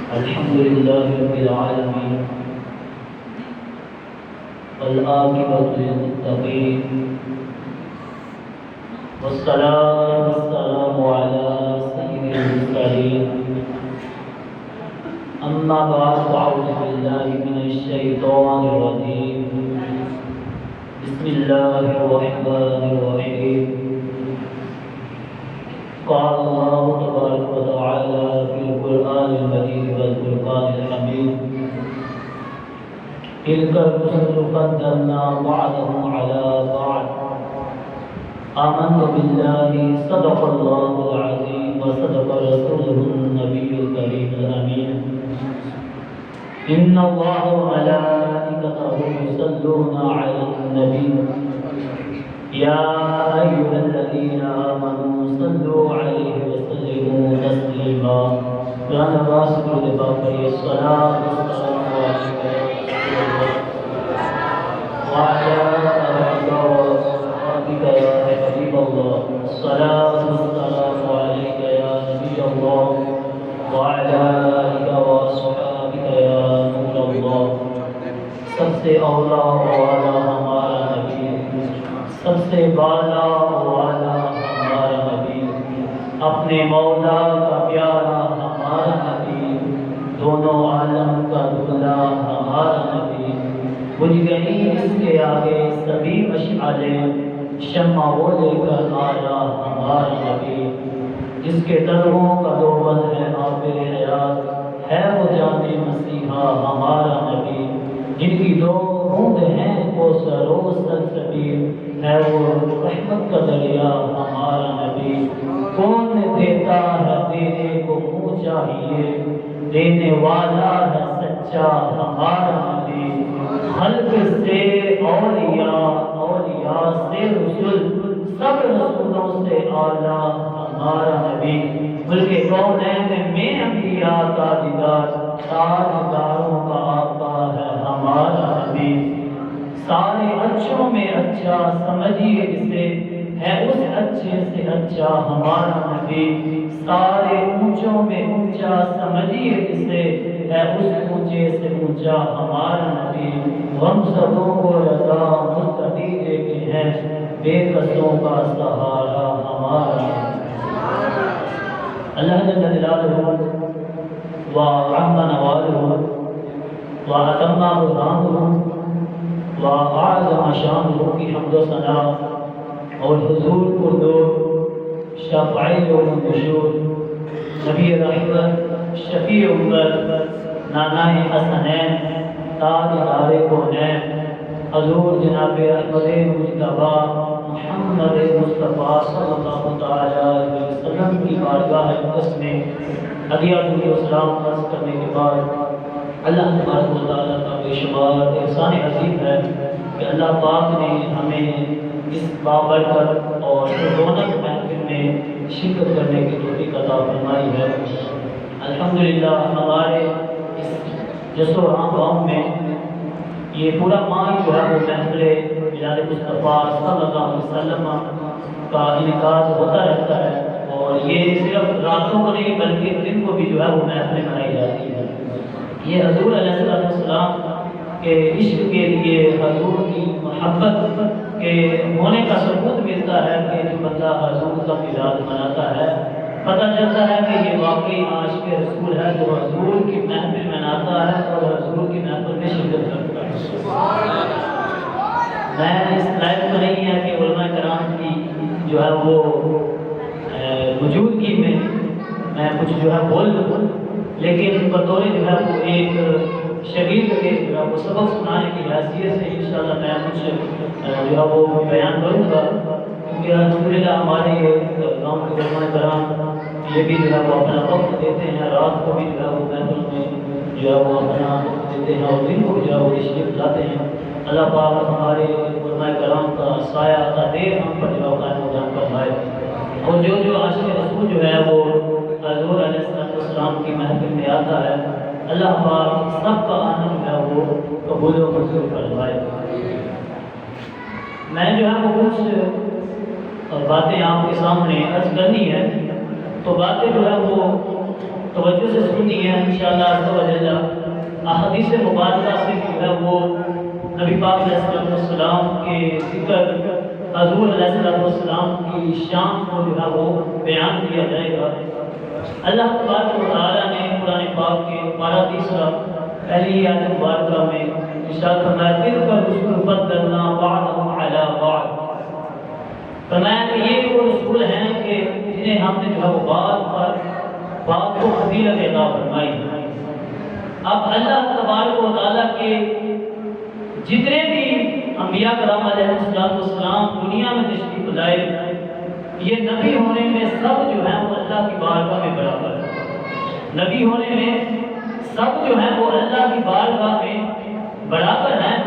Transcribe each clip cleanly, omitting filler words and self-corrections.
الحمد لله رب العالمين والعاقبة للمتقين والصلاة والسلام على سيد المرسلين أما بعد فأعوذ بالله من الشيطان الرجيم بسم الله الرحمن الرحيم قال الله تبارك وتعالى في القرآن المجيد والفرقان الحميد تلك الرسل فضلنا بعضهم على بعض آمنت بالله صدق الله العظيم وصدق رسوله النبي الكريم الأمين إن الله وملائكته يصلون على النبي يا أيها الذين آمنوا صلوا عليه وسلموا تسليما قرآن راسل لباقي الصلاة والسلام عليك وعلى آلك وصحبك يا حبيب الله الصلاة والسلام عليك يا نبي الله وعلى آلك وصحبك يا نور الله سب سے اولا والا ہمارا نبی سب سے بالا والا ہمارا نبی اپنے مولا کا پیارا ہمارا نبی دونوں عالم کا دلہا ہمارا نبی بجھ گئی اس کے آگے سبھی مشعلیں شمع وہ لے کر آیا ہمارا نبی جس کے طلبوں کا دوبند ہے آب حیات ہے وہ جامع مسیحا ہمارا نبی جن کی دو بوند ہیں کوثر و سلسبیل ہے وہ رحمت کا دریا ہمارا نبی کون دیتا ہے دینے کو منہ چاہیے دینے والا ہے سچا ہمارا نبی خلق سے اولیاء اولیاء سے رسول سب رسولوں سے اعلیٰ ہمارا نبی ملک کونین میں انبیاء کا دیدار تاجداروں کا آقا ہے ہمارا نبی سارے اچھوں میں اچھا سمجھیے جسے ہے اس اچھے سے اچھا ہمارا نبی سارے اونچوں میں اونچا سمجھیے جسے ہے اس اونچے سے اونچا ہمارا نبی ہم سبوں کو رضا مستقی دیتے ہیں بے قصوں کا سہارا ہمارا اللہ جل جلالہ وعظم نوالہ وأتم برهانه وأعظم شانه کی حمد و ثنا اور حضور پردور شفیع یوم النشور نبی رحمت شفیع امت نانائے حسنین تاجدار کونین حضور جناب احمد مجتبی محمد مصطفیٰ صلی اللہ علیہ وسلم کی بارگاہ اقدس میں عدیات الاسلام عرض کرنے کے بعد اللہ تبارک و تعالیٰ کا بے شمار احسان عظیم ہے کہ اللہ پاک نے ہمیں اس بابرکت اور رونق محفل میں شرکت کرنے کی توفیق عطا فرمائی ہے الحمدللہ ہمارے اس جسر و عام میں یہ پورا ماہ جو ہے وہ محفل میلاد مصطفیٰ صلی اللہ علیہ وسلم کا انعقاد ہوتا رہتا ہے اور یہ صرف راتوں کو نہیں بلکہ دن کو بھی جو ہے وہ محفل منائی جاتی ہے یہ حضور علیہ السلام کے عشق کے لیے حضور کی محبت کے ہونے کا ثبوت ملتا ہے کہ جو بندہ حضور کا میلاد مناتا ہے پتہ چلتا ہے کہ یہ واقعی عاشق رسول ہے جو حضور کی محفل مناتا ہے اور حضور کی محفل میں شرکت کرتا ہے میں اس لائق تو نہیں ہے کہ علماء کرام کی جو ہے وہ موجودگی میں کچھ جو ہے بول دوں لیکن بطور جو ہے وہ ایک شگرد کے جو ہے وہ سبق سنانے کی حیثیت سے انشاءاللہ میں کچھ جو ہے وہ بیان کروں گا کیونکہ الحمدللہ ہمارے گاؤں کے علماء کرام یہ بھی جو ہے وہ اپنا وقت دیتے ہیں رات کو بھی جو ہے وہ محفل میں جو ہے وہ اپنا وقت دیتے ہیں اور دن کو جو ہے وہ تشریف لاتے ہیں اللہ پاک ہمارے علماء کرام کا سایہ کا دیر ہم پر جو ہے قائم و دائم فرمائے اور جو عاشق رسول جو ہے وہ حضور علیہ السلام کی محفل میں آتا ہے اللہ پاک سب کا آنا جو ہے وہ قبول و منظور فرمائے میں جو ہے وہ کچھ باتیں آپ کے سامنے عرض کرنی ہے تو باتیں جو ہے وہ توجہ سے سننی ہے انشاءاللہ عز و جل۔ احادیث مبارکہ سے جو ہے وہ نبی پاک علیہ السلام کے ذکر، حضور علیہ السلام کی شان کو جو ہے وہ بیان کیا جائے گا۔ اللہ تبارک و تعالیٰ نے قرآن پاک کے پارہ تیسرا پہلی آیت مبارکہ میں ارشاد فرمایا تلک الرسل فضلنا بعضهم علی بعض، فرمایا کہ یہ وہ رسول ہیں کہ جنہیں ہم نے جو ہے وہ بعض کو فضیلت عطا فرمائی۔ اب اللہ تبارک و تعالیٰ کے جتنے بھی انبیاء کرام علیہ السلام دنیا میں تشریف لائے، یہ نبی ہونے میں سب جو ہیں وہ اللہ کی بارگاہ میں برابر ہیں۔ نبی ہونے میں سب جو ہیں وہ اللہ کی بارگاہ میں برابر ہیں،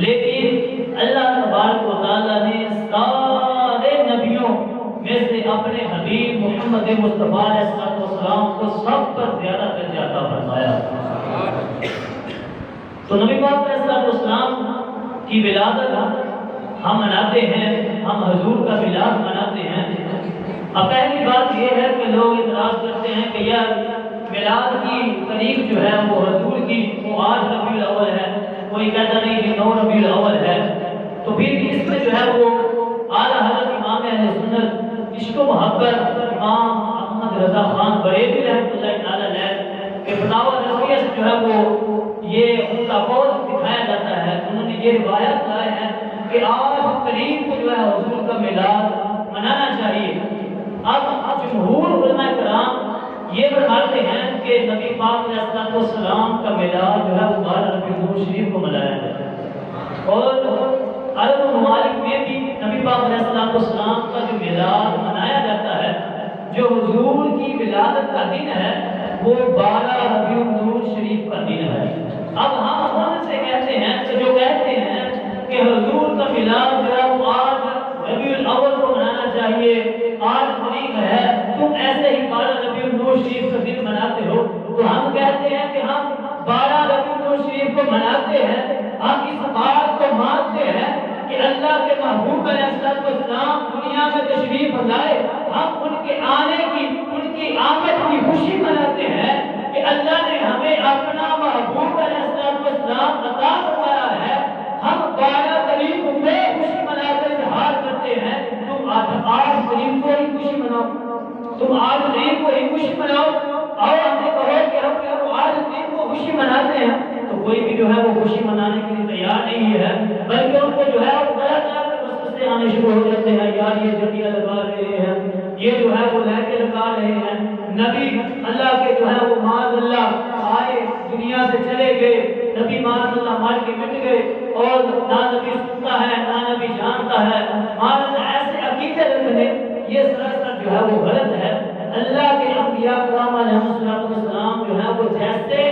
لیکن اللہ تبارک و تعالیٰ نے سارے نبیوں میں سے اپنے حبیب محمد مصطفیٰ علیہ السلام کو سب پر زیادہ درجہ عطا فرمایا۔ تو نبی پاک علیہ السلام کی ولادت ہم مناتے ہیں، ہم حضور کا میلاد مناتے ہیں۔ اب پہلی بات یہ ہے کہ لوگ اعتراض کرتے ہیں کہ یار میلاد کی تاریخ جو ہے وہ حضور کی وہ 8 ربیع الاول ہے، کوئی کہتا نہیں کہ 9 ربیع الاول ہے، تو پھر اس میں جو ہے وہ اعلیٰ حضرت امام اہل سنت عشق و محبت امام احمد رضا خان بریلوی رحمۃ اللہ تعالی علیہ کے فتاوی رضویہ سے جو ہے وہ یہ ان کا قول دکھایا جاتا ہے۔ انہوں نے یہ روایت لائے ہیں کہ 8 قریب کو جو ہے حضور کا میلاد منانا چاہیے۔ اب جمہور علماء کرام یہ فرماتے ہیں کہ نبی پاک علیہ السلام کا میلاد جو ہے وہ 12 ربیع الاول شریف کو منایا جاتا ہے، اور عرب ممالک میں بھی نبی پاک علیہ السلام کا جو میلاد منایا جاتا ہے، جو حضور کی ولادت کا دن ہے وہ 12 ربیع الاول شریف کا دن ہے۔ اب ہم ان سے کہتے ہیں کہ جو کہتے ہیں کہ حضور کا میلاد جو ہے وہ 8 ربیع الاول کو منانا چاہیے، 8 تاریخ ہے، تم ایسے ہی 12 ربیع الاول شریف کا دن مناتے ہو، تو ہم کہتے ہیں کہ ہم 12 ربیع الاول شریف کو مناتے ہیں، ہم اس بات کو مانتے ہیں کہ اللہ کے محبوب علیہ السلام دنیا میں تشریف لائے، ہم ان کے آنے کی، ان کی آمد کی خوشی مناتے ہیں کہ اللہ نے ہمیں اپنا محبوب علیہ السلام عطا فرمایا ہے۔ ہم 12 تاریخ کو خوشی منا کر اظہار کرتے ہیں، تم 8 تاریخ کو ہی خوشی مناؤ، تم 8 تاریخ کو ہی خوشی مناؤ، اور ہم نے کہو کہ ہم 8 تاریخ کو خوشی مناتے ہیں، تو کوئی بھی جو ہے وہ خوشی منانے کے لیے تیار نہیں ہے، بلکہ ان کو جو ہے وہ غلط سے آنے شروع ہو جاتے ہیں، یار یہ جھنڈیاں لگا رہے ہیں، یہ جو ہے وہ لہٹیں لگا رہے ہیں، نبی اللہ کے جو ہے وہ معاذ اللہ آئے دنیا سے چلے گئے، نبی معاذ اللہ مار کے مٹ گئے، اور نہ نبی سنتا ہے نہ نبی جانتا ہے، معاذ اللہ ایسے عقیدے رکھنے یہ سراسر جو ہے وہ غلط ہے۔ اللہ کے انبیاء کرام علیہ السلام جو ہے وہ جیسے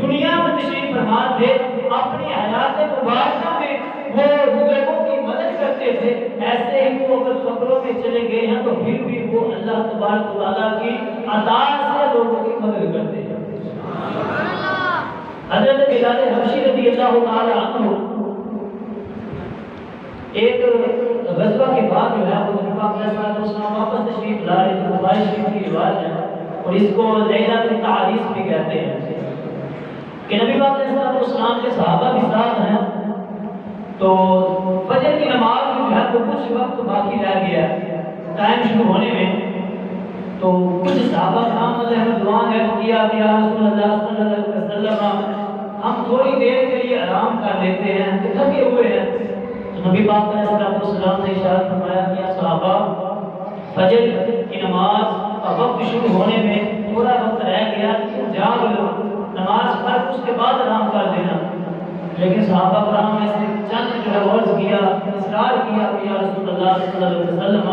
دنیا میں تشریف فرما تھے، اپنی حیات مبارکہ میں وہ لوگوں کی مدد کرتے تھے، ایسے ہی وہ اگر قبروں میں چلے گئے ہیں تو پھر بھی وہ اللہ تبارک و تعالیٰ کی عطا سے لوگوں کی مدد کرتے ہیں۔ حضرت بلال حبشی رضی اللہ تعالیٰ عنہ ایک غزوہ کے بعد جو ہے وہ نبی پاک علیہ السلام واپس تشریف لائے، جو بخاری شریف کی روایت ہے، اور اس کو لیلۃ التعریس بھی کہتے ہیں کہ نبی پاک علیہ السلام کے صحابہ بھی ساتھ ہیں، تو فجر کی نماز جو ہے وہ کچھ وقت باقی رہ گیا ٹائم شروع ہونے میں، تو کچھ صحابہ کرام علیہ دعا ہے کیا کہ یا رسول اللہ صلی اللہ علیہ وسلم ہم تھوڑی دیر کے لیے آرام کر لیتے ہیں، تھکے ہوئے ہیں، تو نبی پاک علیہ السلام نے ارشاد فرمایا کہ صحابہ فجر کی نماز کا وقت شروع ہونے میں تھوڑا وقت رہ گیا، جاگ لو، نماز پڑھ اس کے بعد آرام کر دینا۔ لیکن صحابہ کرام میں سے چند جو ہے عرض کیا، اصرار کیا کہ یا رسول اللہ صلی اللہ علیہ وسلم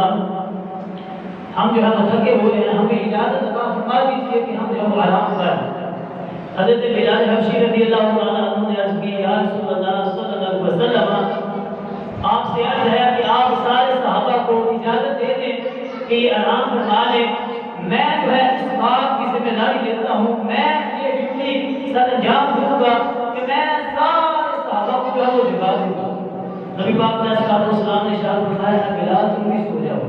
ہم جو ہے تھکے ہوئے ہیں، ہمیں اجازت عطا فرما دیجیے کہ ہم جو ہے آرام کریں۔ حضرت بلال حبشی رضی اللہ تعالیٰ عنہ نے عرض کی یا رسول اللہ صلی اللہ علیہ وسلم آپ سے عرض ہے کہ آپ سارے صحابہ کو اجازت دے دیں کہ یہ آرام فرما لیں، میں جو ہے اس بات کی ذمہ داری لیتا ہوں، میں یہ ڈیوٹی سر انجام دوں گا کہ میں سارے صحابہ کو جو ہے وہ جگا دوں گا۔ نبی پاک علیہ السلام نے ارشاد فرمایا بلال تم بھی سو جاؤ،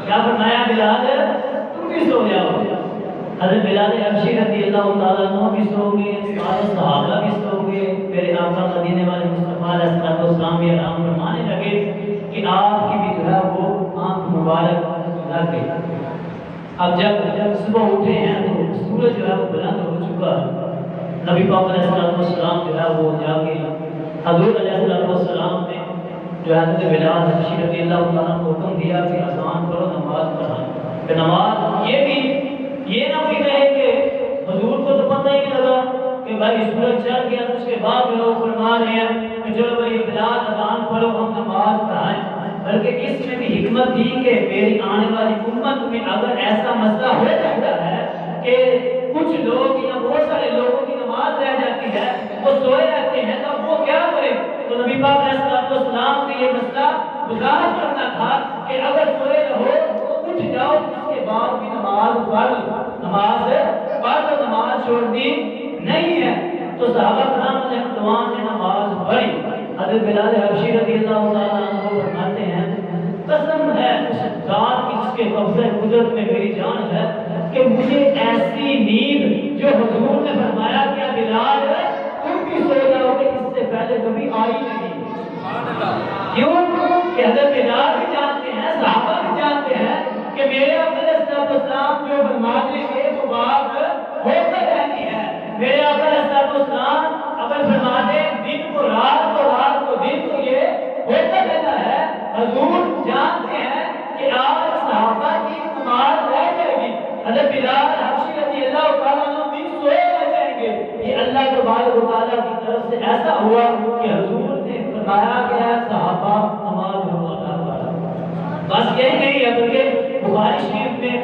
کیا فرمایا بلال تم بھی سو جاؤ۔ حضرت بلال حبشی رضی اللہ تعالیٰ عنہ بھی سو گئے، سارے صحابہ بھی سو گئے۔ میرے آقا مدینے والے مصطفیٰ علیہ السلام بھی آرام فرمانے لگے کہ آپ کی بھی جو ہے وہ آنکھ مبارک لگ گئی۔ اب جب صبح اٹھے ہیں تو سورج جو ہے وہ بلند ہو چکا ہے۔ نبی پاک علیہ السلام جو ہے وہ جا کے حضور علیہ السلام نے جو ہے حضرت بلال حبشی رضی اللہ تعالیٰ کو حکم دیا کہ اذان کرو، نماز پڑھائیں۔ کہ نماز یہ نہ کوئی کہے کہ حضور کو تو پتہ ہی نہیں لگا کہ بھائی سورج چڑھ گیا، تو اس کے بعد لوگ فرما رہے ہیں کہ چلو بھائی بلال اذان پڑھو، ہم نماز پڑھائیں۔ بلکہ اس میں بھی حکمت تھی کہ میری آنے والی امت میں اگر ایسا مسئلہ ہو جاتا ہے کہ کچھ لوگ یا بہت سارے لوگوں کی نماز رہ جاتی ہے، وہ سوئے رہتے ہیں، تو وہ کیا کرے؟ تو نبی پاک علیہ السلام نے یہ مسئلہ گزارش کرنا تھا کہ اگر سوئے رہو تو اٹھ جاؤ، اس کے بعد بھی نماز پڑھ نماز چھوڑنی نہیں ہے۔ تو صحابہ کرام علیہ الرضوان نے نماز پڑھی۔ حضرت بلال حبشی رضی اللہ تعالیٰ عنہ فرماتے ہیں قسم ہے اس ذات کی جس کے قبضہ قدرت میں میری جان ہے کہ مجھے ایسی نیند جو حضور نے فرمایا کہ بلال تم بھی سو جاؤ گے، اس سے پہلے کبھی آئی نہیں۔ کیوں کہ حضرت بلال بھی جانتے ہیں، صحابہ بھی جانتے ہیں کہ میرے آقا علیہ السلام جو فرماتے ہیں وہ بات ہو کر رہتی ہے۔ میرے آقا علیہ السلام اگر فرماتے دن کو رات کو رات کو دن کو یہ ہوتا رہتا ہے۔ حضور جانتے ہیں کہ آج صحابہ کی نماز رہ جائے گی، حضرت بلال حبشی رضی اللہ تعالیٰ عنہ بھی سوئے رہ جائیں گے۔ یہ اللہ تبارک و تعالیٰ کی طرف سے ایسا ہوا کہ حضور نے فرمایا کہ ہے صحابہ نماز پڑھو۔ بس یہی نہیں ہے بلکہ بخاری شریف میں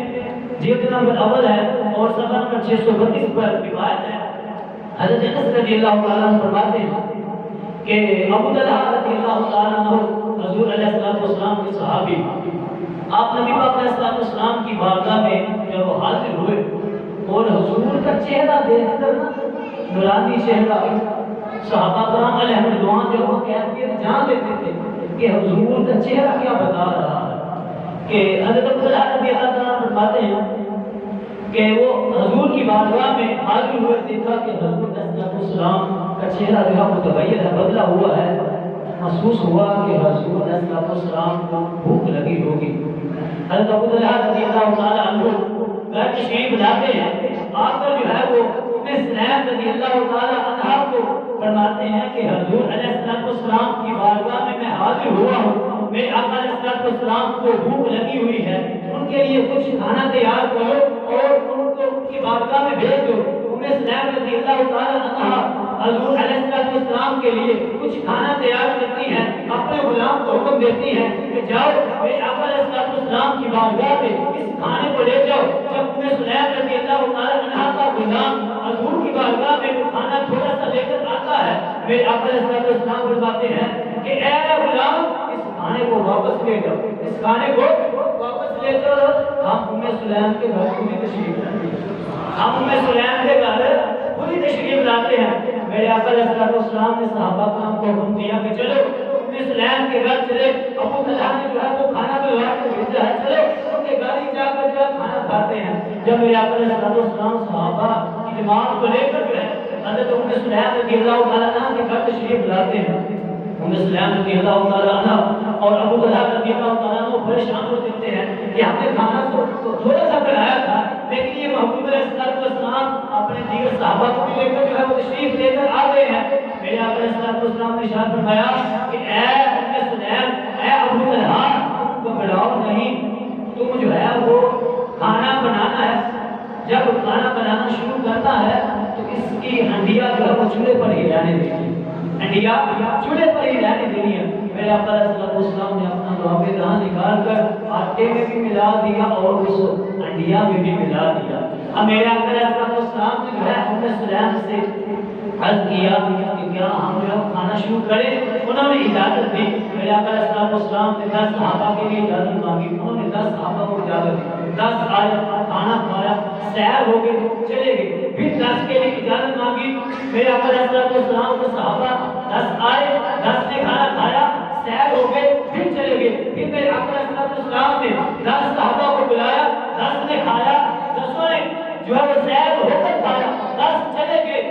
جلد نمبر اول ہے اور صفحہ نمبر 632 پر روایت ہے، حضرت انس رضی اللہ تعالیٰ عنہ فرماتے ہیں کہ ابو طلحہ رضی اللہ تعالیٰ عنہ حضور علیہ السلام کے صحابی، آپ نبی پاک علیہ السلام کی بارگاہ میں جب وہ حاضر ہوئے اور حضور کا چہرہ دیکھ کر نورانی چہرہ، صحابہ کرام علیہ الرضوان جو وہ کیفیت جان لیتے تھے کہ حضور کا چہرہ کیا بتا رہا ہے۔ کہ حضرت ابو طلحہ رضی اللہ تعالیٰ عنہ فرماتے ہیں کہ وہ حضور کی بارگاہ میں حاضر ہوئے، دیکھا کہ حضور علیہ السلام کا چہرہ جو ہے متغیر ہے، بدلا ہوا ہے۔ محسوس ہوا کہ حضور علیہ السلام کو بھوک لگی ہوگی۔ حضرت ابو طلحہ رضی اللہ تعالیٰ عنہ گھر تشریف لاتے ہیں، آ کر جو ہے وہ سلیم رضی اللہ تعالیٰ عنہ کو فرماتے ہیں کہ حضور علیہ السلام کی بارگاہ میں حاضر ہوا ہوں، میرے آقا علیہ السلام کو بھوک لگی ہوئی ہے، ان کے لیے کچھ کھانا تیار کرو اور ان کو ان کی بارگاہ میں بھیج دو۔ سلیم رضی اللہ تعالیٰ عنہ حضور علیہ السلام کے لیے کچھ کھانا تیار کرتی ہے، اپنے غلام کو حکم دیتی ہے کہ جاؤ میرے آقا علیہ السلام کی بارگاہ میں اس کھانے کو لے جاؤ۔ جب سلیم رضی اللہ تعالیٰ عنہ کا غلام حضور کی بارگاہ میں وہ کھانا تھوڑا سا لے کر آتا ہے، میرے آقا علیہ السلام فرماتے ہیں کہ اے غلام اس کھانے کو واپس لے جاؤ، اس کھانے کو واپس لے جاؤ۔ ہم سلیم کے گھر کو بھی تشریف لاتے ہیں، ہم سلیم کے گھر پوری تشریف لاتے ہیں۔ میرے آقا علیہ السلام نے صحابہ کرام کو حکم دیا کہ چلو سلیم کے گھر چلے، ابو طلحہ نے جو ہے وہ کھانا بلوا کے بھیجا ہے، چلو ان کے گھر ہی جا کر جو ہے کھانا کھاتے ہیں۔ جب میرے آقا علیہ السلام صحابہ کی جماعت کو لے کر جو ہے حضرت سلیم رضی اللہ تعالیٰ عنہ کے گھر تشریف لاتے ہیں، سلیم رضی اللہ تعالیٰ عنہ اور ابو طلحہ رضی اللہ تعالیٰ عنہ پریشان ہو جاتے ہیں کہ ہم نے کھانا تو تھوڑا سا بنایا تھا، لیکن یہ محبوب علیہ السلام اپنے دیگر صحابہ کو بھی لے کر جو ہے وہ تشریف لے کر آ گئے ہیں۔ میرے آقا علیہ السلام نے ارشاد فرمایا کہ اے سلیم، اے ابو طلحہ، تم گھبراؤ نہیں، تم جو ہے وہ کھانا بنانا ہے، جب کھانا بنانا شروع کرتا ہے تو اس کی ہنڈیاں جو ہے وہ چولہے پر ہی رہنے دینی ہے، ہنڈیاں چولہے پر ہی رہنے دینی ہے۔ میرے آقا علیہ السلام نے اپنا لعاب دہاں نکال کر آٹے میں بھی ملا دیا اور اس ہنڈیاں میں بھی ملا دیا۔ اب میرے آقا علیہ السلام نے جو ہے سلیم سے عرض کیا کہ کیا ہم جو کھانا شروع کریں؟ انہوں نے اجازت دی۔ میرے آقا علیہ السلام نے 10 صحابہ کے لیے اجازت مانگی، انہوں نے 10 صحابہ کو اجازت دی، 10 آئے کھانا کھایا، سیر ہو گئے، چلے گئے، پھر 10 کے لیے اجازت مانگی۔ میرے آقا علیہ السلام کے صحابہ 10 آئے، 10 نے کھانا کھایا، سیر ہو گئے، پھر چلے گئے۔ پھر میرے آقا علیہ السلام نے 10 صحابہ کو بلایا، 10 نے کھایا، 10 جو ہے وہ زید ہو کر کھایا، 10 چلے گئے۔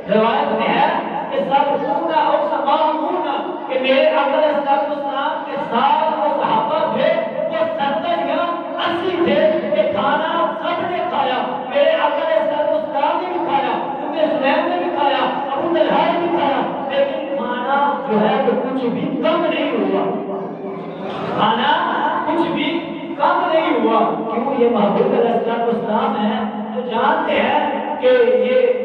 روایت میں ہے کہ سب ہونا اور سمام ہونا کہ میرے آقا علیہ السلام کے ساتھ وہ صحابہ تھے وہ 70 یا 80 تھے کہ کھانا سب نے کھایا، میرے آقا علیہ السلام نے بھی کھایا، سلیم نے بھی کھایا، ابو طلحہ نے بھی کھایا، لیکن کھانا جو ہے وہ کچھ بھی کم نہیں ہوا، کھانا کچھ بھی کم نہیں ہوا۔ کیوں؟ یہ محبوب علیہ السلام ہے جو جانتے ہیں کہ یہ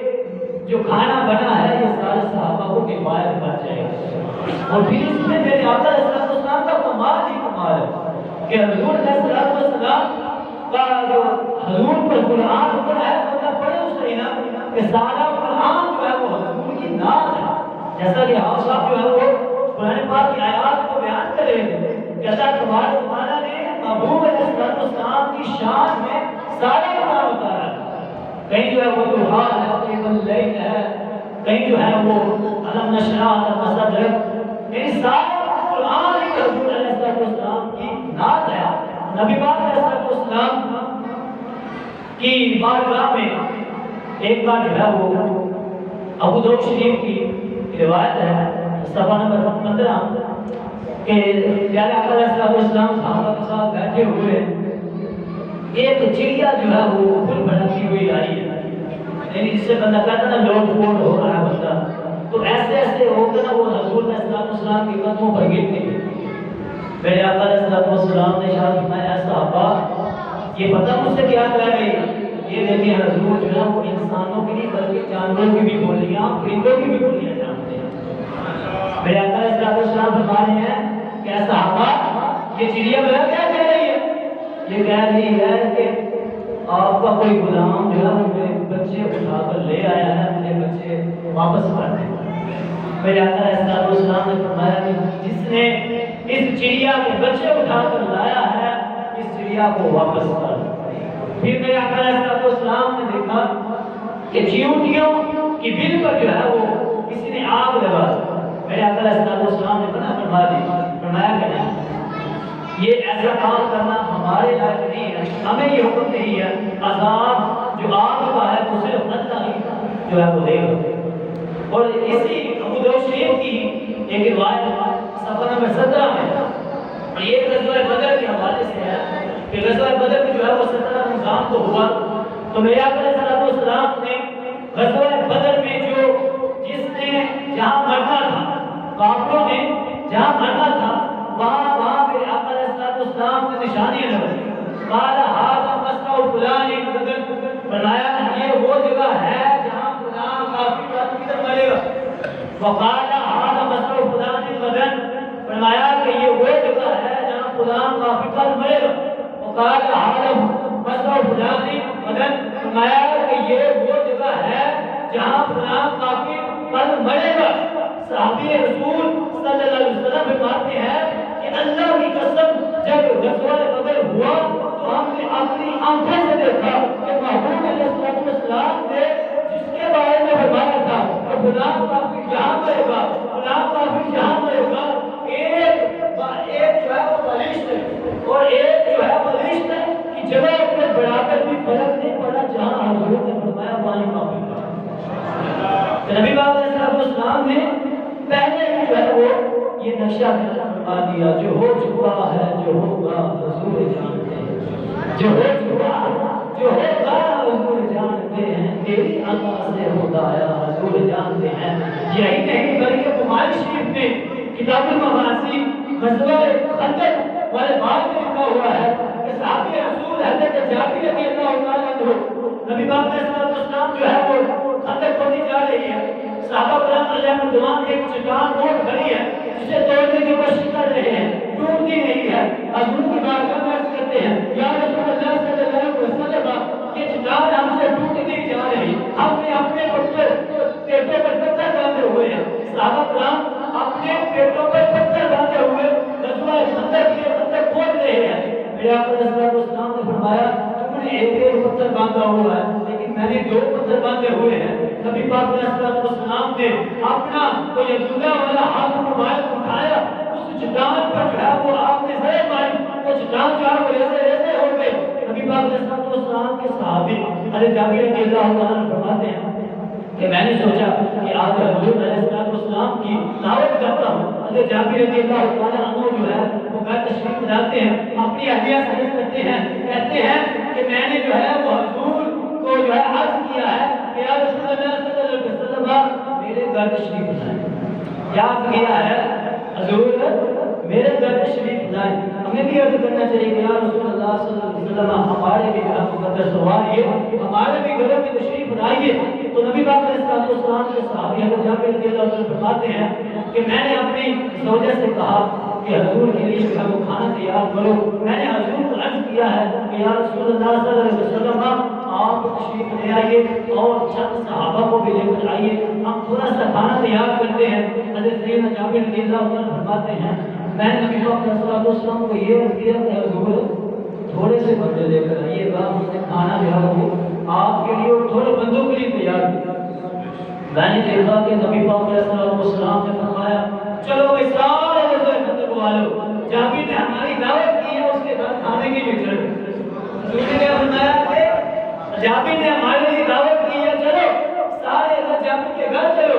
جو کھانا بنا ہے یہ سارے صحابہ کو کفایت کر جائے گا۔ اور پھر اس میں میرے آقا علیہ السلام کا کمال ہی کمال ہے کہ حضور علیہ السلام کا جو حضور پر قرآن اترا ہے تو پڑھے اس طریقہ کہ سارا قرآن جو ہے وہ حضور کی نعت ہے۔ جیسا کہ آپ صاحب جو ہے وہ قرآن پاک کی آیات کو بیان کرے کہتا ہے تمہارے تعالیٰ نے محبوب علیہ السلام کی شان میں سارا قرآن اتارا ہے۔ کہیں جو ہے وہ دوحا ہے، کہیں واللیل ہے، کہیں جو ہے وہ علم نشرح لک صدرک، یعنی سارا قرآن ہی حضور علیہ السلام کی نعت ہے۔ نبی پاک علیہ السلام کی بارگاہ میں ایک بار جو ہے وہ ابو داؤد شریف کی روایت ہے صفحہ نمبر 15 کہ پیارے آقا علیہ السلام صحابہ کے ساتھ بیٹھے ہوئے ایک چڑیا جو ہے وہ پھول بھڑکتی ہوئی آئی ہے، یعنی جس سے بندہ کہتا نا لوٹ پوٹ ہو رہا ہے بندہ، تو ایسے ایسے ہو کر وہ حضور علیہ السلام کے قدموں پر گرتی ہے۔ میرے آقا علیہ السلام نے ارشاد فرمایا صحابہ یہ پتہ مجھ سے کیا کہہ رہی ہے؟ یہ دیکھیں حضور جو ہے وہ انسانوں کی نہیں بلکہ جانوروں کی بھی بولیاں، پرندوں کی بھی بولیاں جانتے ہیں۔ میرے آقا علیہ السلام فرما رہے ہیں کہ صحابہ یہ چڑیا میرا کیا کہہ رہی ہے؟ یہ کہہ رہی ہے کہ آپ کا کوئی غلام جو ہے وہ میرے بچے اٹھا کر لے آیا ہے، میرے بچے واپس کر دیں۔ میرے آقا علیہ السلام نے فرمایا کہ جس نے اس چڑیا کے بچے اٹھا کر لایا ہے اس چڑیا کو واپس کر دیں۔ پھر میرے آقا علیہ السلام نے دیکھا کہ چیونٹیوں کی بل پر جو ہے وہ کسی نے آگ لگا دی۔ میرے آقا علیہ السلام نے منع فرما دی، فرمایا کہ نہیں یہ ایسا کام کرنا ہمارے لائق نہیں ہے، ہمیں یہ حکم نہیں ہے، عذاب جو آگ کا ہے وہ صرف اللہ ہی جو ہے وہ دے گا۔ اور اسی ابو داؤد شریف کی ایک روایت صفحہ نمبر 17 میں یہ غزوہ بدر کے حوالے سے ہے کہ غزوہ بدر میں جو ہے وہ 17 رمضان کو ہوا، تو میرے آقا علیہ السلام نے غزوہ بدر میں جو جس نے جہاں مرنا تھا، کافروں نے جہاں مرنا تھا وہاں میرے آقا علیہ السلام نے نشانیاں لگائی۔ قال ھذا مسرع فلان غدن، فرمایا یہ وہ جگہ ہے جہاں فلاں کافر کا قتل مرے گا۔ وقال ھذا مسرع فلان غدن، فرمایا کہ یہ وہ جگہ ہے جہاں فلاں کافر کا مرے گا۔ وقال ھذا مسرع فلان غدن، فرمایا کہ یہ وہ جگہ ہے جہاں فلاں کافر کل مرے گا۔ صحابی رسول صلی اللہ علیہ وسلم فرماتے ہیں کہ اللہ کی قسم جب غزوہ بدر ہوا تو ہم نے اپنی آنکھوں سے دیکھا کہ محبوب علیہ السلام نے جس کے بارے میں فرمایا تھا کہ فلاں کافر جہاں مرے گا، فلاں کافر جہاں مرے گا، ایک جو ہے وہ بلشت ہے اور ایک جو ہے بلشت ہے کہ جگہ اپنے بڑھا کر بھی فرق نہیں پڑا جہاں حضور نے فرمایا وہاں کافر تھا۔ نبی پاک علیہ السلام نے پہلے ہی جو ہے وہ یہ نقشہ بنا دیا، جو ہو چکا ہے جو ہوگا حضور جانتے ہیں، جو ہو چکا جو ہوگا حضور جانتے ہیں، تیری عطا سے خدایا حضور جانتے ہیں۔ یہی نہیں بلکہ بخاری شریف میں کتاب المغازی غزوہ خندق والے باب میں لکھا ہوا ہے کہ صحابی رسول حضرت جابر رضی اللہ تعالیٰ عنہ نبی پاک علیہ السلام جو ہے وہ خندق کھودی جا رہی ہے، صحابہ کرام علیہ الرضوان ایک چٹان موڑ کھڑی ہے جسے توڑنے کی کوشش کر رہے ہیں، ٹوٹتی نہیں ہے۔ حضور کی بارگاہ میں عرض کرتے ہیں یا رسول اللہ صلی اللہ علیہ وسلم یہ چٹان ہم سے ٹوٹ نہیں جا رہی، ہم نے اپنے پیٹوں پر پتھر باندھے ہوئے ہیں۔ صحابہ کرام اپنے پیٹوں پر پتھر باندھے ہوئے غزوہ خندق کے پتھر کھود رہے ہیں۔ میرے آقا علیہ السلام نے فرمایا تم نے ایک پتھر باندھا ہوا ہے لیکن میں نے 2 پتھر باندھے ہوئے ہیں۔ نبی پاک علیہ السلام نے اپنا وہ یدولا والا ہاتھ مبارک اٹھایا، اس چٹان پر جو ہے وہ آپ نے زہر ماری، وہ چٹان جو ہے وہ ریزے ریزے ہو گئے۔ نبی پاک علیہ والسلام کے صحابی حضرت جابر رضی اللہ عنہ فرماتے ہیں کہ میں نے سوچا کہ آج حضور علیہ السلام کی دعوت کرتا ہوں. حضرت جابر رضی اللہ عنہ جو ہے وہ گھر تشریف لاتے ہیں, اپنی ہدیہ پیش کرتے ہیں, کہتے ہیں کہ میں نے جو ہے وہ حضور کو جو ہے عرض کیا ہے کہ یا رسول اللہ صلی اللہ علیہ وسلم میرے گھر تشریف لائیں. کیا کیا ہے حضور میرے گھر تشریف لائیں. ہمیں بھی عرض کرنا چاہیے کہ یا رسول اللہ صلی اللہ علیہ وسلم ہمارے بھی گھر مقدس سوائیے, ہمارے بھی گھروں میں تشریف لائیے. تو نبی پاک علیہ السلام کے صحابی حضرت جابر رضی اللہ عنہ فرماتے ہیں کہ میں نے اپنی زوجہ سے کہا کہ حضور کے لیے جو ہے وہ کھانا تیار کرو. میں نے حضور کو عرض کیا ہے کہ یا رسول اللہ صلی اللہ علیہ وسلم آپ تشریف لے آئیے اور چند صحابہ کو بھی لے کر آئیے, ہم تھوڑا سا کھانا تیار کرتے ہیں. حضرت سیدنا جابر رضی اللہ عنہ فرماتے ہیں میں نے نبی پاک صلی اللہ علیہ وسلم کو یہ عرض کیا کہ حضور تھوڑے سے بندے لے کر آئیے گا, اس نے کھانا جو ہے وہ آپ کے لیے اور تھوڑے بندوں کے لیے تیار کیا. میں نے دیکھا کہ نبی پاک علیہ السلام نے فرمایا چلو بھائی سارے بندوں کو آلو, جابر نے ہماری دعوت کی ہے اس کے بعد کھانے کے لیے چلو. حضور نے فرمایا کہ جابر نے ہمارے لیے دعوت کی ہے, چلو سارے جابر کے گھر چلو.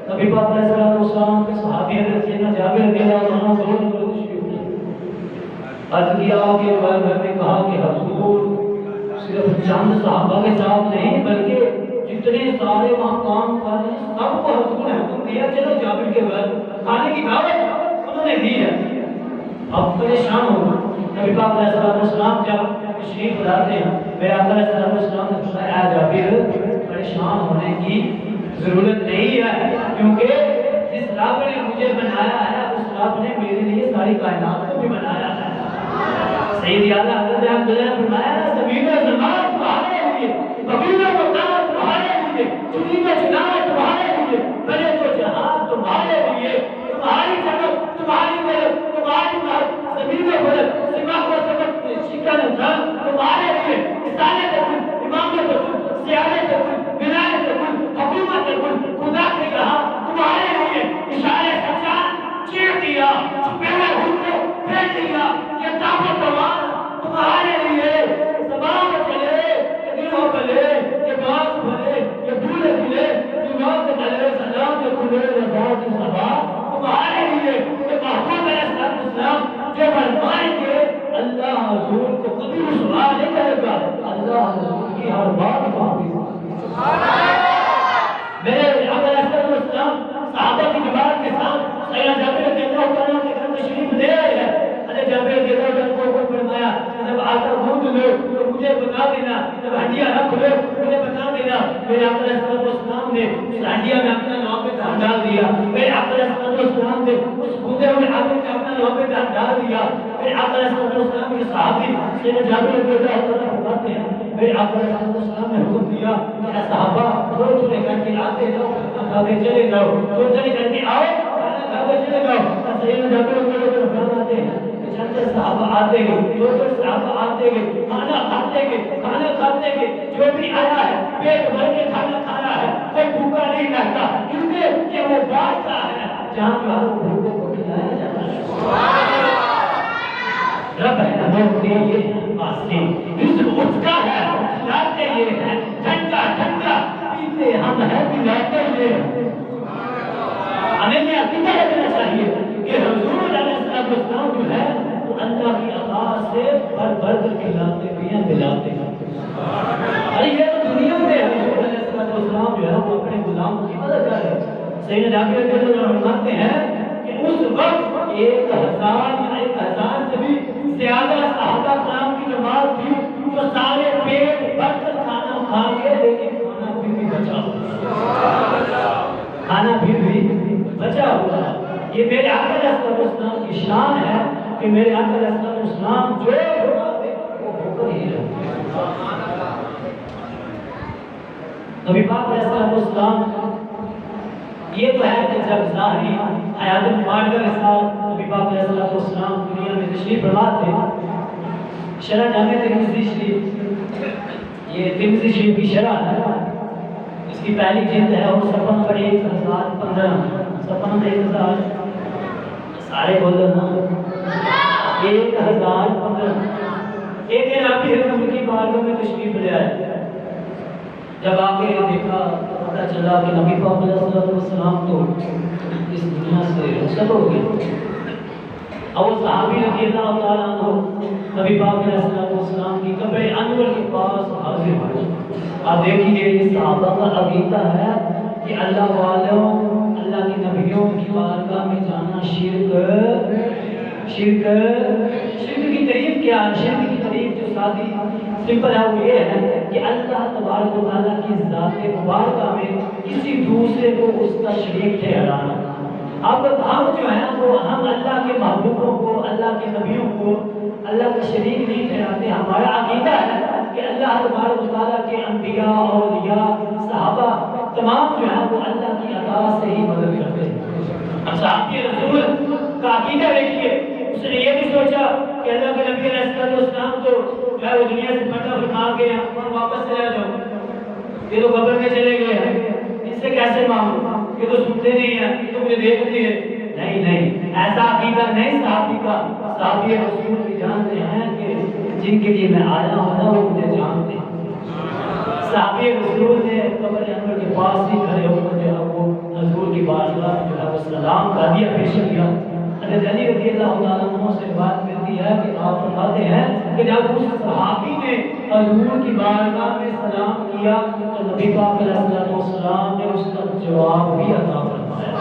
نبی پاک علیہ السلام کے صحابی حضرت سیدنا جابر رضی اللہ عنہ کو تشریف لائے. عرض کیا کہ گھر میں کہا کہ حضور صرف چند صحابہ کے ساتھ نہیں بلکہ جتنے سارے وہاں کام کر رہے ہیں سب کو حضور نے حکم دیا چلو جابر کے گھر کھانے کی دعوت انہوں نے دی ہے. اب پریشان ہو گئے. نبی پاک علیہ السلام جب تشریف لاتے ہیں میرے آقا علیہ السلام نے فرمایا جابر پریشان ہونے کی ضرورت نہیں ہے کیونکہ جس رب نے مجھے بنایا ہے اس رب نے میرے لیے ساری کائنات کو بھی بنایا ہے. سیدی اعلیٰ حضرت عبداللہ نے فرمایا نا زمین و زمان تمہارے لیے, زمین و مکان تمہارے لیے, چنی و چنار تمہارے لیے, بڑے تو جہان تمہارے لیے, تمہاری جنت تمہاری ملک تمہاری ملک, زمین و ملک سما و سبق شکن دھن تمہارے لیے, کسانے تکن امامت تکن سیانے تکن بنائے تکن حکومت تکن خدا کے کہا تمہارے لیے, اشارے سچان چیر دیا چھپیلے ہوں کو پھینک دیا, یہ طاقت دوان تمہارے لیے, زبان چلے یہ دلوں بلے, یہ باغ بھلے یہ بھولے بھلے, یہ وقت بلے سلام کے کھلے رضا کی سبا تمہارے لیے. یہ محمد علیہ السلام جو فرمائیں گے اللہ حضور کو کبھی رسوا نہیں کرے گا, اللہ حضور کی ہر بات معافی. میرے آقا علیہ السلام صحابہ کی جماعت کے ساتھ سیدنا جابر رضی اللہ عنہ کے گھر تشریف لے آئے ہیں. حضرت جابر رضی اللہ عنہ کو فرمایا جب آتا ڈھونڈ لو تو مجھے بتا دینا, جب ہڈیاں رکھ لو مجھے بتا دینا. میرے آقا علیہ السلام نے اس ہڈیا میں اپنا لوح پہ دھان ڈال دیا. میرے آقا علیہ السلام نے اس بوندے ہوئے آدمی میں اپنا لوح پہ دھان ڈال دیا. میرے آقا علیہ السلام کے صحابی سیدنا جابر رضی اللہ عنہ فرماتے ہیں میرے آقا علیہ السلام نے حکم دیا کہ صحابہ تھوڑے تھوڑے کر کے آتے جاؤ, کھاتے چلے جاؤ, تھوڑے تھوڑے کر کے آؤ کھاتے چلے جاؤ. سیدنا جابر رضی اللہ عنہ فرماتے ہیں چند صحابہ آتے گئے, دو صحابہ آتے گئے, کھانا کھاتے گئے, کھانا کھاتے گئے, جو بھی آیا ہے پیٹ بھر کے کھانا کھانا ہے, کوئی بھوکا نہیں رہتا کیونکہ کہ وہ بانٹتا ہے جہاں پر بھوکوں کو کھلایا جاتا ہے. رب ہے نمو یہ واسطے رزق اس کا ہے, کھلاتے یہ ہے, ٹھنڈا ٹھنڈا پیتے ہم ہیں, پلاتے یہ. ہمیں یہ عقیدہ رکھنا چاہیے کہ حضور علیہ السلام جو ہے وہ اللہ کی عطا سے بھر بھر کر کھلاتے بھی ہیں, ملاتے ہیں. ارے یہ تو دنیا میں حضور علیہ السلام جو ہے وہ اپنے غلاموں کی مدد کر رہے ہیں. سیدنا جابر رضی اللہ عنہ فرماتے ہیں کہ اس وقت 1000 سے بھی زیادہ صحابہ کرام کی جماعت تھی جو سارے پیٹ بھر کر کھانا کھا کے, لیکن کھانا پھر بھی بچا ہوا, کھانا پھر بھی بچا ہوا. یہ میرے آقا علیہ السلام کی شان ہے کہ میرے آقا علیہ السلام جو بناتے وہ بھوکر ہی رہتے. نبی پاک علیہ السلام یہ تو ہے کہ جب ظاہری حیات مبارکہ کے ساتھ نبی پاک علیہ السلام دنیا میں تشریف فرما تھے. شرح جامع ترمذی شریف, یہ ترمذی شریف کی شرح ہے, اس کی پہلی جلد ہے اور صفحہ نمبر 1015, صفحہ نمبر 1000 سارے بول دو نا 1015. ایک دن آپ ہی حضور کی بارگاہ میں تشریف لے آئے، جب آ کے دیکھا پتہ چلا کہ نبی پاک علیہ السلام تو اس دنیا سے رخصت ہو گئے۔ اور صحابی رضی اللہ تعالیٰ عنہ نبی پاک علیہ السلام کی قبر انور کے پاس حاضر ہوئے۔ آپ دیکھیے یہ صحابہ کا عقیدہ ہے کہ اللہ والوں، اللہ کے نبیوں کی بارگاہ میں جانا شرک کی تعریف کیا ہے؟ شرک کی تعریف جو سادی سمپل ہے وہ یہ ہے کہ اللہ تبارک و تعالیٰ کی ذات مبارکہ میں کسی دوسرے کو اس کا شریک ٹھہرانا۔ اب ہم جو ہیں وہ ہم اللہ کے محبوبوں کو، اللہ کے نبیوں کو اللہ کا شریک نہیں ٹھہراتے۔ ہمارا عقیدہ ہے کہ اللہ تبارک و تعالیٰ کے انبیاء، اولیاء، صحابہ تمام جو ہیں وہ اللہ کی عطا سے ہی مدد کرتے ہیں۔ اب صحابی رسول کا عقیدہ دیکھیے، اس نے یہ بھی سوچا کہ اللہ کے نبی علیہ السلام تو جو ہے وہ دنیا سے پردہ فرما گئے ہیں، واپس چلا جاؤ، یہ تو قبر میں چلے گئے ہیں، ان سے کیسے مانگوں، یہ تو سنتے نہیں ہیں، یہ تو مجھے دیکھتے ہیں۔ نہیں، ایسا عقیدہ نہیں صحابی کا۔ صحابی رسول بھی جانتے ہیں کہ جن کے لیے میں آیا ہوں نا وہ مجھے جانتے ہیں۔ صحابی رسول نے قبر انور کے پاس ہی کھڑے ہو کر جو ہے وہ حضور کی بارگاہ جو ہے وہ سلام کر دیا، پیش کیا۔ حضرت علی رضی اللہ تعالیٰ عنہ سے بات ملتی ہے کہ آپ فرماتے ہیں کہ جب اس صحابی نے حضور کی بارگاہ میں سلام کیا تو نبی پاک علیہ السلام نے اس کا جواب بھی عطا فرمایا۔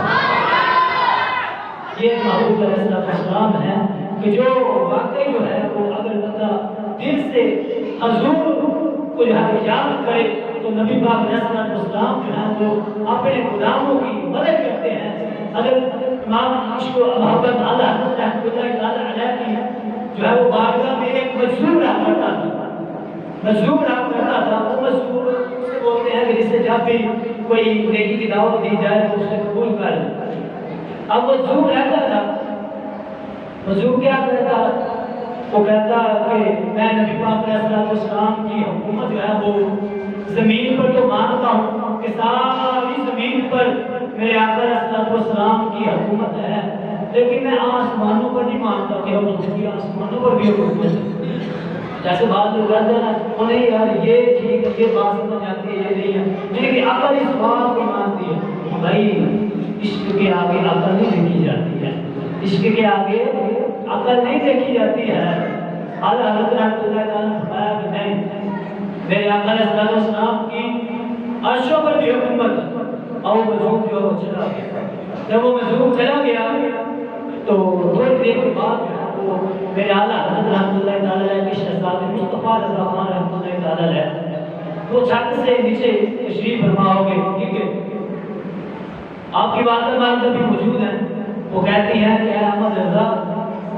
یہ محبوب علیہ السلام ہے کہ جو واقعی جو ہے وہ اگر بندہ دل سے حضور کو جو ہے یاد کرے تو نبی پاک علیہ السلام جو ہے وہ اپنے غلاموں کی مدد کرتے ہیں۔ اگر امام عشق و محبت اعلیٰ حضرت رحمۃ اللہ تعالیٰ علیہ کی جو ہے وہ بارگاہ میں ایک مجذوب رہا کرتا تھا، وہ مجذوب سے بولتے ہیں کہ جس سے جب بھی کوئی نیکی کی دعوت دی جائے تو اسے قبول کر لے۔ اب مجذوب رہتا تھا، مجذوب کیا کرتا؟ وہ کہتا کہ میں نبی پاک علیہ السلام کی حکومت جو ہے وہ زمین پر تو مانتا ہوں کہ ساری زمین پر میرے آقا علیہ السلام کی حکومت ہے، لیکن میں آسمانوں پر نہیں مانتا کہ حضور کی آسمانوں پر بھی حکومت ہے۔ جیسے بات لوگ کہتے ہیں وہ نہیں یار یہ ٹھیک ہے، یہ بات سمجھ آتی ہے، یہ نہیں ہے، لیکن عقل اس بات کو مانتی ہے۔ بھائی عشق کے آگے عقل نہیں دیکھی جاتی ہے، عشق کے آگے عقل نہیں دیکھی جاتی ہے۔ اعلیٰ حضرت رحمۃ اللہ تعالیٰ نے فرمایا کہ نہیں، میرے آقا علیہ السلام کی عرشوں پر بھی حکومت، اور وہ مظلوم جو چلا گیا۔ جب وہ مظلوم چلا گیا تو تھوڑی دیر کے بعد وہ میرے اعلیٰ حضرت رحمۃ اللہ تعالیٰ کے شہزادے مصطفیٰ رضا خان رحمۃ اللہ تعالیٰ وہ چھت سے نیچے تشریف فرما ہو گئے، ٹھیک ہے، آپ کی والدہ بھی موجود ہیں۔ وہ کہتی ہیں کہ اے احمد رضا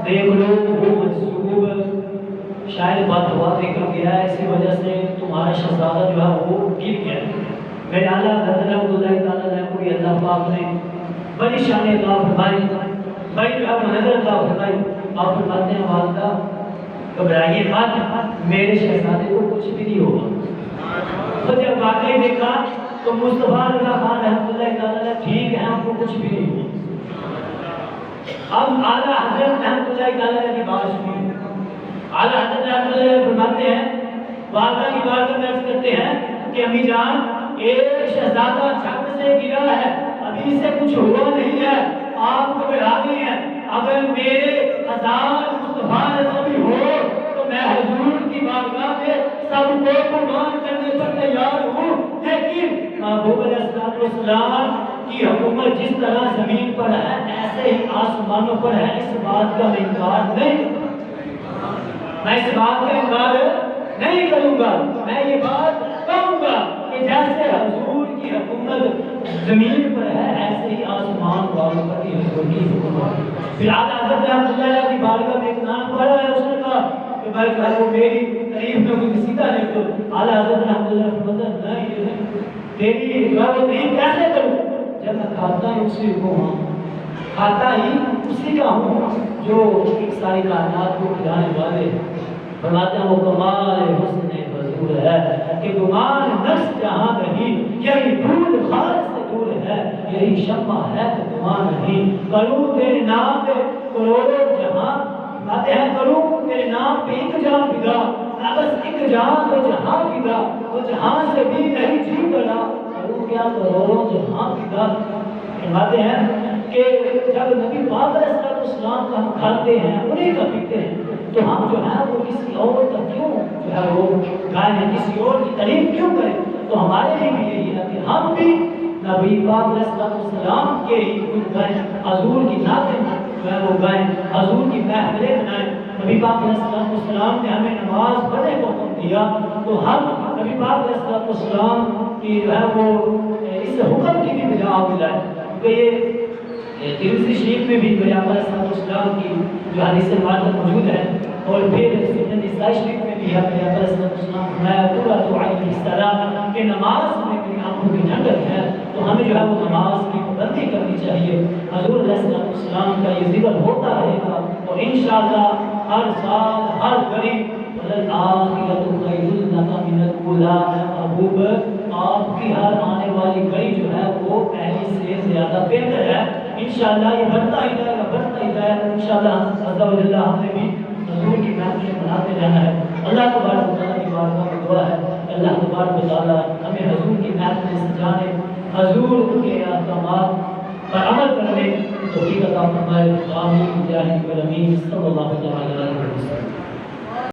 دیکھ لو وہ مجذوب شاید بد دعا دے کر گیا ہے، اسی وجہ سے تمہارا شہزادہ جو ہے وہ گر گیا ہے۔ میرے اعلیٰ حضرت اللہ تعالیٰ کو اللہ پاک نے بڑی شان عطا فرمائی، بڑی جو ہے نظر عطا فرمائی۔ آپ فرماتے ہیں والدہ گھبرائیے مت، میرے شہزادے کو کچھ بھی نہیں ہوگا۔ تو جب واقعی دیکھا تو مصطفیٰ رضا خان رحمۃ اللہ تعالیٰ ٹھیک ہے، ہم کو کچھ بھی نہیں ہوا۔ اب اعلیٰ حضرت رحمۃ اللہ تعالیٰ کی بات سنی۔ اعلیٰ حضرت رحمۃ اللہ فرماتے ہیں، والدہ کی بات میں عرض کرتے ہیں کہ امی جان ایک شہزادہ چھت سے گرا ہے، ابھی سے کچھ ہوا نہیں ہے، آپ کو بڑھا دی ہے، اگر میرے ہزار مصطفیٰ رضا بھی ہو تو میں حضور کی بارگاہ میں سب کو قربان کرنے پر تیار ہوں، لیکن محبوب علیہ السلام کی حکومت جس طرح زمین پر ہے ایسے ہی آسمانوں پر ہے، اس بات کا انکار نہیں، میں اس بات کا انکار نہیں کروں گا، میں یہ بات کہوں گا کہ جیسے حضور کی حکومت زمین پر ہے ایسے ہی آسمان والوں پر بھی حضور کی حکومت۔ پھر اعلیٰ حضرت رحمۃ اللہ کی بارگاہ میں ایک نام پڑھا ہے، اس نے کہا کہ بھائی جو ہے وہ میری تعریف میں کوئی سیدھا نہیں تو اعلیٰ حضرت رحمۃ اللہ کی مدد نہیں، تیری جو ہے وہ تعریف کیسے کروں جب میں کھاتا ہی اسی کو ہوں، کھاتا ہی اسی کا ہوں جو ساری کائنات کو کھلانے والے۔ فرماتے ہیں وہ کمال حسن حضور ہے کہ گمان نفس جہاں نہیں، یہی دور خالص سے دور ہے، یہی شمع ہے تو گمان نہیں، کروں تیرے نام پہ کروڑوں جہاں فرماتے ہیں کروں تیرے نام پہ ایک جہاں فدا، نہ بس ایک جہاں تو جہاں فدا، وہ جہاں سے بھی نہیں جی کرا، کروں کیا کروڑوں جہاں فدا۔ فرماتے ہیں کہ جب نبی پاک علیہ السلام کا ہم کھاتے ہیں، انہیں کا پیتے ہیں، تو ہم جو ہے وہ کسی اور کا کیوں جو ہے وہ گائیں، کسی اور کی تعریف کیوں کریں؟ تو ہمارے لیے بھی یہی ہے کہ ہم بھی نبی پاک علیہ السلام کے ہی کچھ گائیں، حضور کی نعتیں جو ہے وہ گائیں، حضور کی محفلیں بنائیں۔ نبی پاک علیہ السلام نے ہمیں نماز پڑھنے کو حکم دیا، تو ہم نبی پاک علیہ السلام کی جو ہے وہ اس حکم کی بھی بجا ملائیں، کیونکہ یہ ترمذی شریف میں بھی پیغمبر صلی اللہ علیہ وسلم کی جو حدیث مبارکہ موجود ہے، اور پھر سنن نسائی شریف میں بھی ہے پیغمبر صلی اللہ علیہ وسلم فرمایا قرۃ عین الصلاۃ کہ نماز میں میری آنکھوں کی ٹھنڈک ہے، تو ہمیں جو ہے وہ نماز کی پابندی کرنی چاہیے۔ حضور علیہ السلام کا یہ ذکر ہوتا رہے گا، اور انشاءاللہ ہر سال ہر غریب الآخرۃ خیر لک من الأولی، محبوب آپ کی ہر آنے والی گھڑی جو ہے وہ پہلی سے زیادہ بہتر ہے۔ انشاءاللہ یہ بڑھتا ہی جائے گا، بڑھتا ہی جائے گا انشاءاللہ۔ عز و جل ہم نے بھی حضور کی محفلیں بناتے جانا ہے۔ اللہ تبارک و تعالیٰ کی بارگاہ میں دعا ہے کہ اللہ تبارک و تعالیٰ ہمیں حضور کی محفلیں سجانے، حضور کے احکامات پر عمل کرنے کی توفیق عطا فرمائے۔ آمین بجاہ النبی صلی اللہ علیہ وسلم۔